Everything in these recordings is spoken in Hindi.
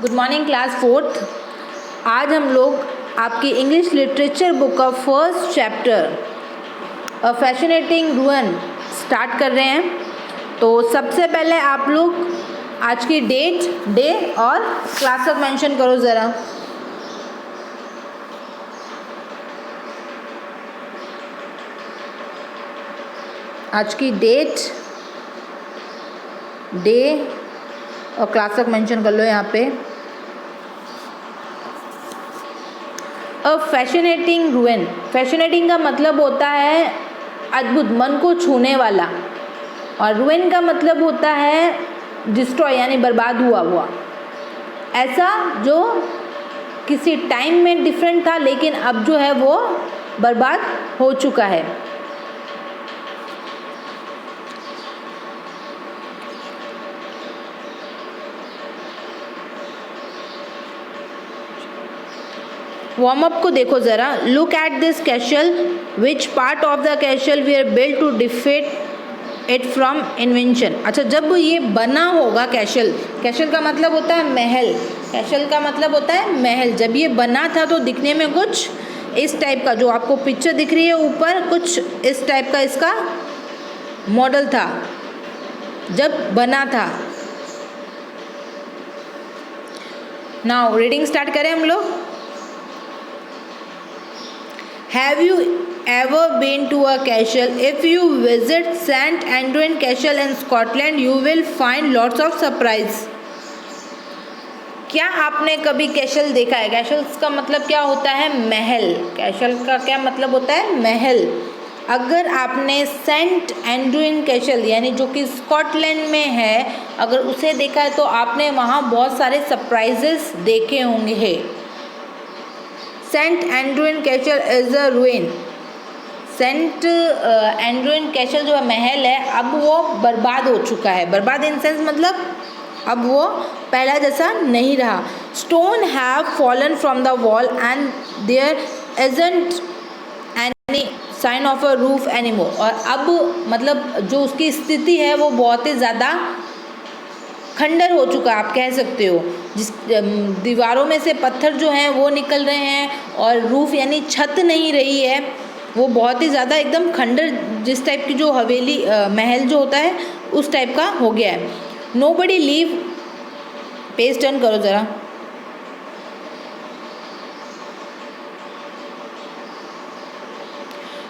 Good morning class fourth. आज हम लोग आपकी इंग्लिश लिटरेचर बुक का first chapter a fascinating रूइन start कर रहे हैं। तो सबसे पहले आप लोग आज की डेट, डे और क्लास तक मेंशन करो ज़रा। आज की डेट, डे और क्लास तक मेंशन कर लो यहाँ पे। अ फैसिनेटिंग रूइन, फैसिनेटिंग का मतलब होता है अद्भुत, मन को छूने वाला, और रूइन का मतलब होता है डिस्ट्रॉय यानी बर्बाद हुआ हुआ। ऐसा जो किसी टाइम में डिफरेंट था लेकिन अब जो है वो बर्बाद हो चुका है। वार्म अप को देखो ज़रा। Look at this castle, which part of the castle we are built to defeat it from invention. अच्छा, जब ये बना होगा कैसल, कैसल का मतलब होता है महल, कैसल का मतलब होता है महल। जब ये बना था तो दिखने में कुछ इस टाइप का, जो आपको पिक्चर दिख रही है ऊपर, कुछ इस टाइप का इसका मॉडल था जब बना था। नाउ रीडिंग स्टार्ट करें हम लोग। Have you ever been to a castle? If you visit St Andrew Castle in Scotland, you will find lots of surprise. क्या आपने कभी कैसल देखा है? कैसल्स का मतलब क्या होता है? महल। कैसल का क्या मतलब होता है? महल। अगर आपने सेंट एंड्रूइन कैसल यानी जो कि स्कॉटलैंड में है, अगर उसे देखा है तो आपने वहाँ बहुत सारे सरप्राइजेस देखे होंगे। Saint Andrews castle is a ruin. Saint Andrews castle जो महल है, अब वो बर्बाद हो चुका है। बर्बाद इन सेंस मतलब अब वो पहला जैसा नहीं रहा। Stone have fallen from the wall and there isn't any sign of a roof anymore. और अब मतलब जो उसकी स्थिति है वो बहुत ही ज़्यादा खंडर हो चुका है, आप कह सकते हो। जिस दीवारों में से पत्थर जो हैं वो निकल रहे हैं और रूफ यानी छत नहीं रही है, वो बहुत ही ज़्यादा एकदम खंडर, जिस टाइप की जो हवेली महल जो होता है उस टाइप का हो गया है। नोबडी लीव, पेज टर्न करो ज़रा।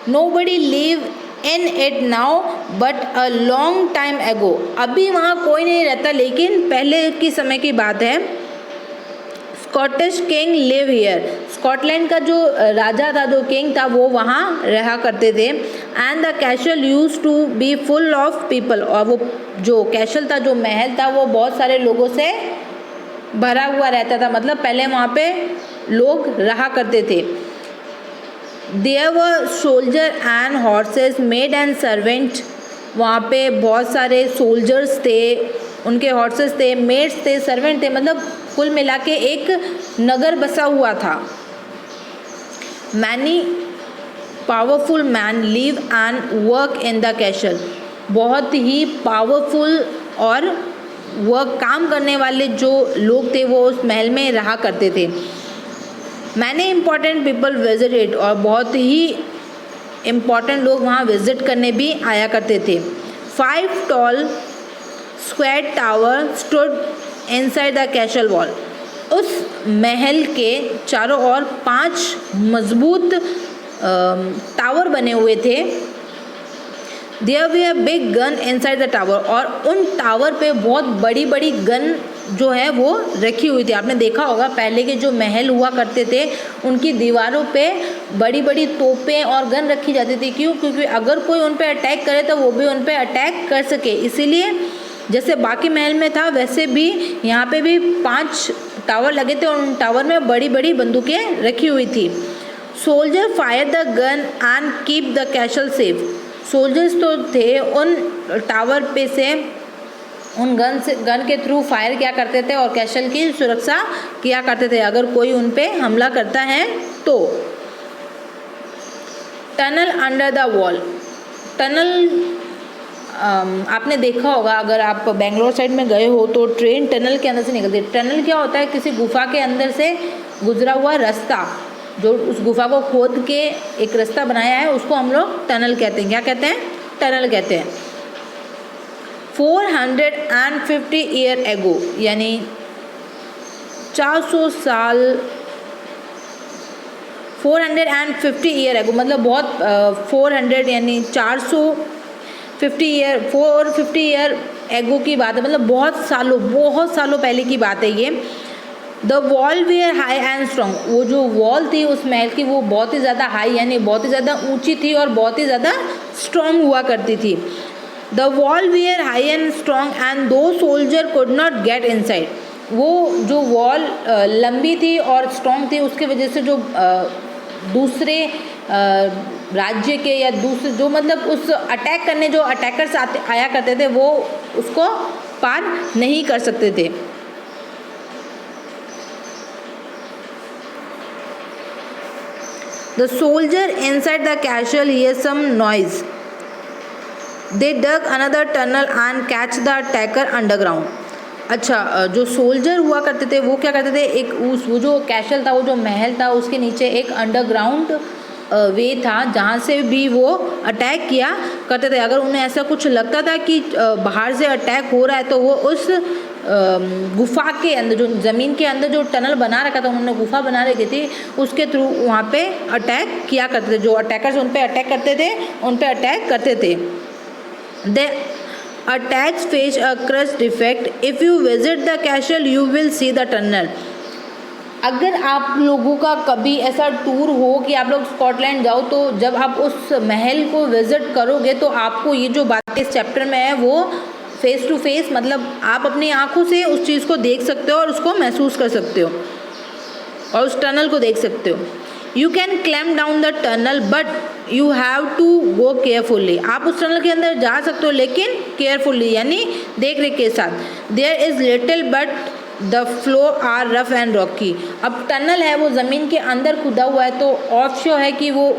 Nobody leave in it now but a long time एगो। अभी वहाँ कोई नहीं रहता लेकिन पहले की समय की बात है। Scottish king live here. Scotland का जो राजा था, जो किंग था, वो वहाँ रहा करते थे। And the castle used to be full of people. और वो जो कैसल था, जो महल था, वो बहुत सारे लोगों से भरा हुआ रहता था। मतलब पहले वहाँ पे लोग रहा करते थे। There were soldier and horses, maid and servant. वहाँ पे बहुत सारे सोल्जर्स थे, उनके हॉर्सेस थे, मेड्स थे, सर्वेंट थे। मतलब कुल मिला के एक नगर बसा हुआ था। Many powerful men live and work in the castle. बहुत ही पावरफुल और वर्क काम करने वाले जो लोग थे वो उस महल में रहा करते थे। Many important people visit it. और बहुत ही इम्पॉर्टेंट लोग वहाँ विजिट करने भी आया करते थे। 5 tall square tower stood inside the castle wall. उस महल के चारों ओर 5 मजबूत टावर बने हुए थे। There we a big gun inside the tower. और उन टावर पे बहुत बड़ी बड़ी गन जो है वो रखी हुई थी। आपने देखा होगा पहले के जो महल हुआ करते थे उनकी दीवारों पे बड़ी बड़ी तोपें और गन रखी जाती थी। क्यों? क्योंकि अगर कोई उन पे अटैक करे तो वो भी उन पे अटैक कर सके। इसीलिए जैसे बाकी महल में था वैसे भी यहाँ पे भी 5 टावर लगे थे और उन टावर में बड़ी बड़ी बंदूकें रखी हुई थी। Soldier fire the gun and keep the castle safe. Soldiers तो थे उन टावर पे से, उन गन के थ्रू फायर किया करते थे और कैसल की सुरक्षा किया करते थे अगर कोई उन पे हमला करता है तो। Tunnel under the wall. Tunnel आपने देखा होगा, अगर आप बेंगलोर साइड में गए हो तो ट्रेन टनल के अंदर से निकलती है। टनल क्या होता है? किसी गुफा के अंदर से गुजरा हुआ रास्ता, जो उस गुफा को खोद के एक रास्ता बनाया है, उसको हम लोग टनल कहते हैं। क्या कहते हैं? टनल कहते हैं। 450 ईयर एगो, यानी 400 साल, 450 ईयर एगो मतलब बहुत 400 यानी 450 ईयर एगो की बात है, मतलब बहुत सालों पहले की बात है ये। The wall were high and strong, वो जो वॉल थी उस महल की वो बहुत ही ज़्यादा हाई यानी बहुत ही ज़्यादा ऊंची थी और बहुत ही ज़्यादा स्ट्रॉन्ग हुआ करती थी। The wall were high and strong and though soldier could not get inside, वो जो वॉल लंबी थी और स्ट्रॉन्ग थी उसकी वजह से जो दूसरे राज्य के या दूसरे जो मतलब उस अटैक करने जो अटैकर्स आया करते थे वो उसको पार नहीं कर सकते थे। The soldier inside the castle hears some noise. They dug another tunnel and catch the attacker underground. अच्छा, जो सोल्जर हुआ करते थे वो क्या करते थे, एक वो जो कैसल था, वो जो महल था, उसके नीचे एक अंडरग्राउंड वे था जहाँ से भी वो अटैक किया करते थे। अगर उन्हें ऐसा कुछ लगता था कि बाहर से अटैक हो रहा है तो वो उस गुफा के अंदर, जो ज़मीन के अंदर जो टनल बना रखा था, उन्होंने गुफा बना रखी थी, उसके थ्रू वहाँ पे अटैक किया करते थे। जो अटैकर्स उन पे अटैक करते थे दे attacks face a crust defect. If you visit the castle, you will see the tunnel. अगर आप लोगों का कभी ऐसा टूर हो कि आप लोग स्कॉटलैंड जाओ, तो जब आप उस महल को विजिट करोगे तो आपको ये जो बातें इस चैप्टर में है वो फेस टू फेस, मतलब आप अपनी आंखों से उस चीज़ को देख सकते हो और उसको महसूस कर सकते हो और उस टनल को देख सकते हो। You can climb down the tunnel but you have to go carefully, आप उस टनल के अंदर जा सकते हो लेकिन केयरफुल्ली यानी देख रेख के साथ। There is little but the floor are rough and rocky, अब टनल है वो ज़मीन के अंदर खुदा हुआ है तो ऑफशोर है कि वो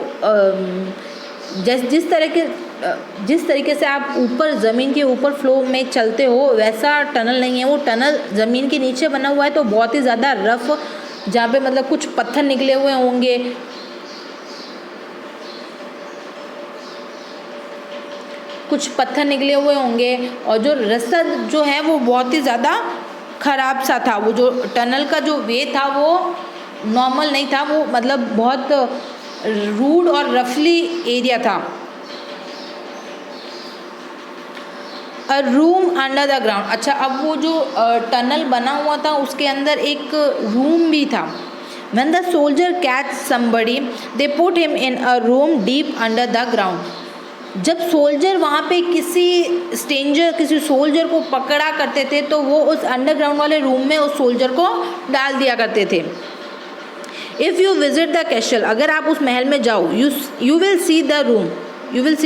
जिस तरीके से आप ऊपर ज़मीन के ऊपर फ्लो में चलते हो वैसा टनल नहीं है। वो टनल ज़मीन के नीचे बना हुआ है तो बहुत ही ज़्यादा रफ, जहाँ पे मतलब कुछ पत्थर निकले हुए होंगे, और जो रास्ता जो है वो बहुत ही ज़्यादा ख़राब सा था। वो जो टनल का जो वे था वो नॉर्मल नहीं था, वो मतलब बहुत रूड और रफली एरिया था। अ रूम अंडर द ग्राउंड, अच्छा अब वो जो टनल बना हुआ था उसके अंदर एक रूम भी था। When the soldier catch somebody, they put him in a room deep under the ground. जब सोल्जर वहाँ पे किसी सोल्जर को पकड़ा करते थे तो वो उस अंडरग्राउंड वाले रूम में उस सोल्जर को डाल दिया करते थे। If you visit the castle, अगर आप उस महल में जाओ, you will see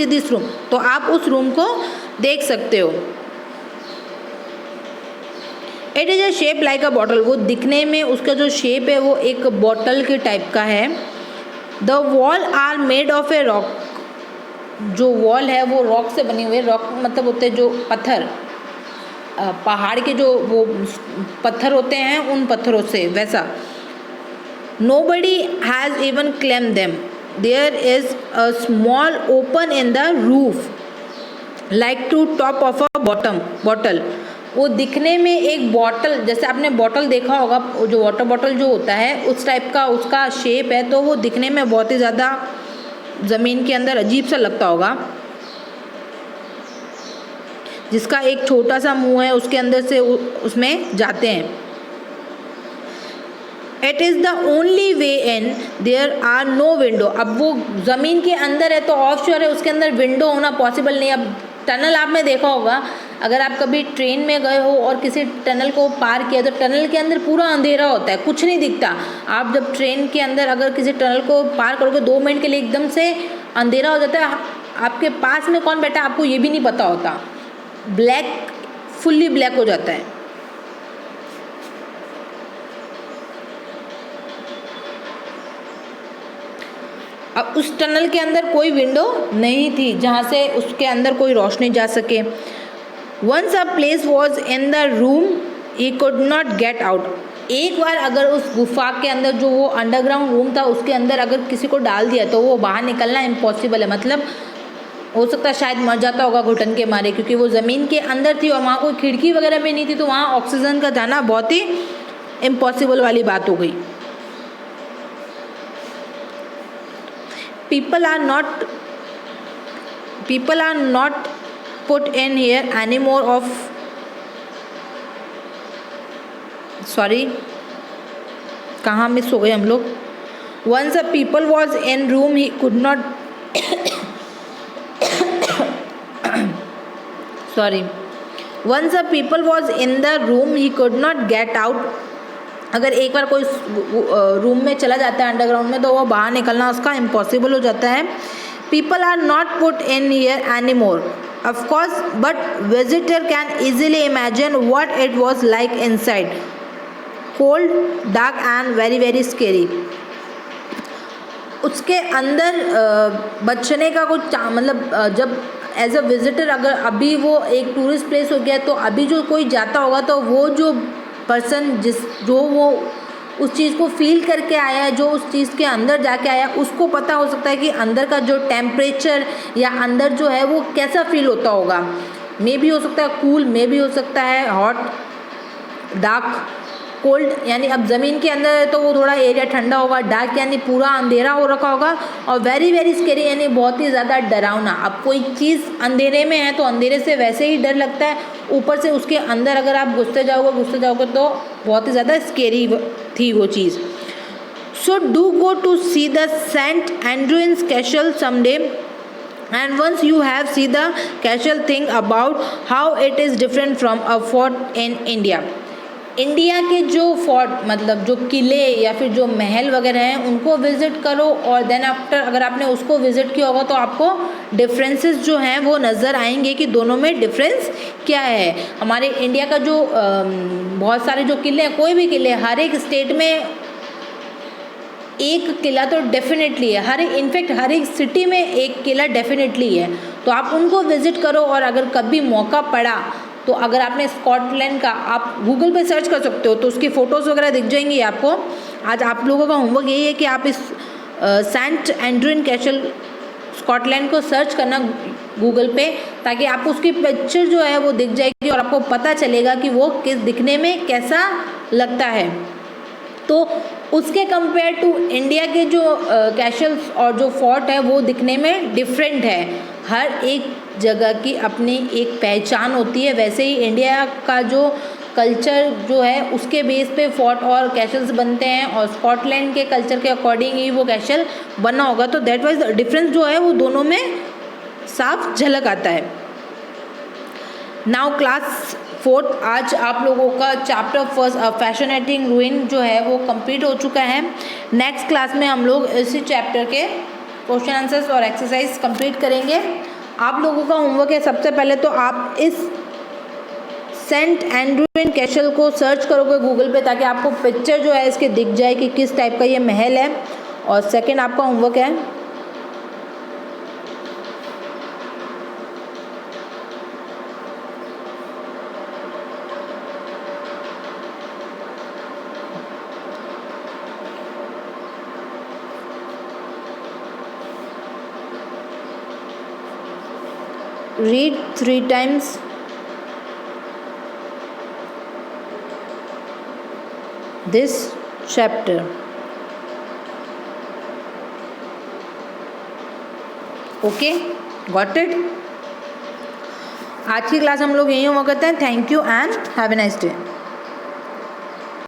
this room, तो आप उस रूम को देख सकते हो। It is a shape like a bottle, वो दिखने में उसका जो शेप है वो एक बॉटल के टाइप का है। The wall are made of a rock, जो वॉल है वो रॉक से बनी हुई है। रॉक मतलब होते हैं जो पत्थर, पहाड़ के जो वो पत्थर होते हैं उन पत्थरों से वैसा। Nobody has even claim them, there is a small open in the roof like to top of a bottle, वो दिखने में एक बॉटल, जैसे आपने बॉटल देखा होगा, जो वाटर बॉटल जो होता है उस टाइप का उसका शेप है, तो वो दिखने में बहुत ही ज़्यादा ज़मीन के अंदर अजीब सा लगता होगा, जिसका एक छोटा सा मुंह है, उसके अंदर से उसमें जाते हैं। It is the only way in, there are no window, अब वो ज़मीन के अंदर है तो ऑफशोर है, उसके अंदर विंडो होना पॉसिबल नहीं। अब टनल आपने देखा होगा, अगर आप कभी ट्रेन में गए हो और किसी टनल को पार किया तो टनल के अंदर पूरा अंधेरा होता है, कुछ नहीं दिखता। आप जब ट्रेन के अंदर अगर किसी टनल को पार करोगे 2 मिनट के लिए एकदम से अंधेरा हो जाता है, आपके पास में कौन बैठा आपको ये भी नहीं पता होता, फुल्ली ब्लैक हो जाता है। अब उस टनल के अंदर कोई विंडो नहीं थी जहाँ से उसके अंदर कोई रोशनी जा सके। Once a place was in the room he could not get out. एक बार अगर उस गुफा के अंदर जो वो अंडरग्राउंड रूम था उसके अंदर अगर किसी को डाल दिया तो वो बाहर निकलना इम्पॉसिबल है। मतलब हो सकता है शायद मर जाता होगा घुटन के मारे, क्योंकि वो ज़मीन के अंदर थी और वहाँ कोई खिड़की वगैरह भी नहीं थी, तो वहाँ ऑक्सीजन का जाना बहुत ही इम्पॉसिबल वाली बात हो गई। people are not put in here anymore of sorry कहाँ मिस हो गए हम लोग। once a people was in room he could not sorry once a people was in the room he could not get out। अगर एक बार कोई रूम में चला जाता है अंडरग्राउंड में तो वो बाहर निकलना उसका इम्पॉसिबल हो जाता है। People are not put in here any more of course but visitor can easily imagine what it was like inside, cold dark and very very scary. उसके अंदर बचने का कुछ मतलब जब एज अ विजिटर अगर अभी वो एक टूरिस्ट प्लेस हो गया तो अभी जो कोई जाता होगा तो वो जो पर्सन जो वो उस चीज़ को फील करके आया है, जो उस चीज़ के अंदर जाके आया, उसको पता हो सकता है कि अंदर का जो टेम्परेचर या अंदर जो है वो कैसा फील होता होगा। मे भी हो सकता है कूल, मे भी हो सकता है हॉट, डार्क, कोल्ड यानी अब ज़मीन के अंदर है तो वो थोड़ा एरिया ठंडा होगा, डार्क यानी पूरा अंधेरा हो रखा होगा, और वेरी वेरी स्केरी यानी बहुत ही ज़्यादा डरावना। अब कोई चीज़ अंधेरे में है तो अंधेरे से वैसे ही डर लगता है, ऊपर से उसके अंदर अगर आप घुसते जाओगे तो बहुत ही ज़्यादा स्केरी थी वो चीज़। So do go to see the Saint Andrews castle someday and once you have see the castle think about how it is different from a fort in India। India के जो फोर्ट मतलब जो किले या फिर जो महल वगैरह हैं उनको विज़िट करो, और देन आफ्टर अगर आपने उसको विज़िट किया होगा तो आपको डिफरेंसेस जो हैं वो नज़र आएंगे कि दोनों में डिफरेंस क्या है। हमारे इंडिया का जो बहुत सारे जो किले हैं, कोई भी किले, हर एक स्टेट में एक किला तो डेफिनेटली है, इनफैक्ट हर एक सिटी में एक किला डेफिनेटली है, तो आप उनको विज़िट करो। और अगर कभी मौका पड़ा तो अगर आपने स्कॉटलैंड का आप गूगल पे सर्च कर सकते हो तो उसकी फ़ोटोज़ वगैरह दिख जाएंगी आपको। आज आप लोगों का होमवर्क यही है कि आप इस सेंट एंड्रूइन कैसल स्कॉटलैंड को सर्च करना गूगल पे, ताकि आपको उसकी पिक्चर जो है वो दिख जाएगी और आपको पता चलेगा कि वो किस दिखने में कैसा लगता है। तो उसके कंपेयर टू इंडिया के जो कैसल्स और जो फोर्ट है वो दिखने में डिफरेंट है। हर एक जगह की अपनी एक पहचान होती है, वैसे ही इंडिया का जो कल्चर जो है उसके बेस पे फोर्ट और कैसल्स बनते हैं, और स्कॉटलैंड के कल्चर के अकॉर्डिंग ही वो कैसल बना होगा। तो दैट वाइज डिफरेंस जो है वो दोनों में साफ झलक आता है। नाउ क्लास 4 आज आप लोगों का चैप्टर फर्स्ट फैसिनेटिंग रूइन जो है वो कंप्लीट हो चुका है। नेक्स्ट क्लास में हम लोग इसी चैप्टर के क्वेश्चन आंसर्स और एक्सरसाइज कंप्लीट करेंगे। आप लोगों का होमवर्क है, सबसे पहले तो आप इस सेंट एंड्रूइन कैसल को सर्च करोगे गूगल पे, ताकि आपको पिक्चर जो है इसके दिख जाए कि किस टाइप का ये महल है। और सेकंड आपका होमवर्क है read 3 times this chapter। Okay, got it. आज की क्लास हम लोग यहीं होमवर्क करते हैं। Thank you and have a nice day.